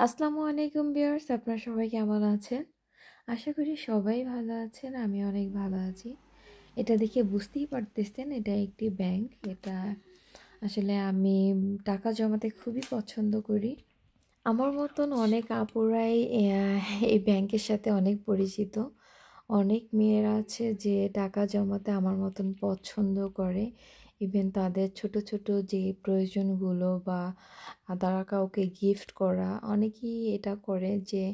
আসসালামু আলাইকুম ভিউয়ার্স, আপনারা সবাই কেমন আছেন? আশা করি সবাই ভালো আছেন। আমি অনেক ভালো আছি। এটা দেখে বুঝতেই পারতেছেন এটা একটি ব্যাংক। এটা আসলে আমি টাকা জমাতে খুবই পছন্দ করি। আমার মতন অনেক আপুরাই এই ব্যাংকের সাথে অনেক পরিচিত। অনেক মেয়েরা আছে যে টাকা জমাতে আমার মতন পছন্দ করে। ইভেন তাদের ছোট, ছোট যে প্রয়োজনগুলো বা তারা কাউকে গিফট করা, অনেকেই এটা করে যে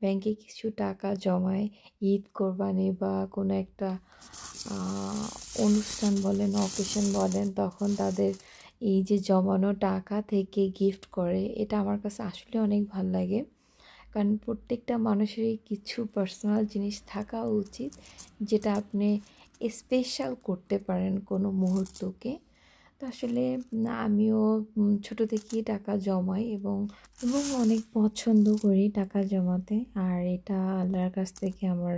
ব্যাংকে কিছু টাকা জমায় ঈদ, কোরবানি বা কোনো একটা আ অনুষ্ঠান বলেন, অকেশন বলেন, তখন তাদের এই যে জমানো টাকা থেকে গিফট করে। এটা আমার কাছে আসলে অনেক ভাল লাগে। কারণ প্রত্যেকটা মানুষেরই কিছু পার্সোনাল জিনিস থাকা উচিত, যেটা আপনি স্পেশাল করতে পারেন কোনো মুহূর্তকে। তো আসলে আমিও ছোট থেকেই টাকা জমাই এবং অনেক পছন্দ করি টাকা জমাতে। আর এটা আল্লাহর কাছ থেকে আমার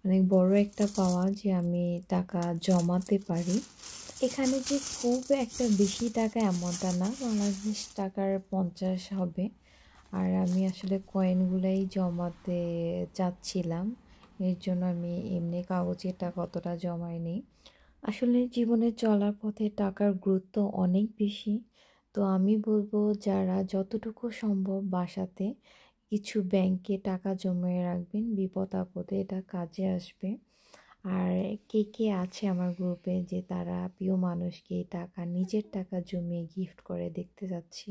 অনেক বড় একটা পাওয়া যে আমি টাকা জমাতে পারি। এখানে যে খুব একটা বেশি টাকা এমনটা না, বাংলাদেশ টাকার 50 হবে। আর আমি আসলে কয়েনগুলাই জমাতে চাচ্ছিলাম। এর জন্য আমি এমনি কাগজের টাকা অতটা জমাইনি। আসলে জীবনে চলার পথে টাকার গুরুত্ব অনেক বেশি। তো আমি বলবো যারা যতটুকু সম্ভব বাসাতে কিছু ব্যাংকে টাকা জমিয়ে রাখবেন, বিপদ আপদে এটা কাজে আসবে। আর কে কে আছে আমার গ্রুপে যে তারা প্রিয় মানুষকে টাকা নিজের টাকা জমিয়ে গিফট করে দেখতে যাচ্ছি।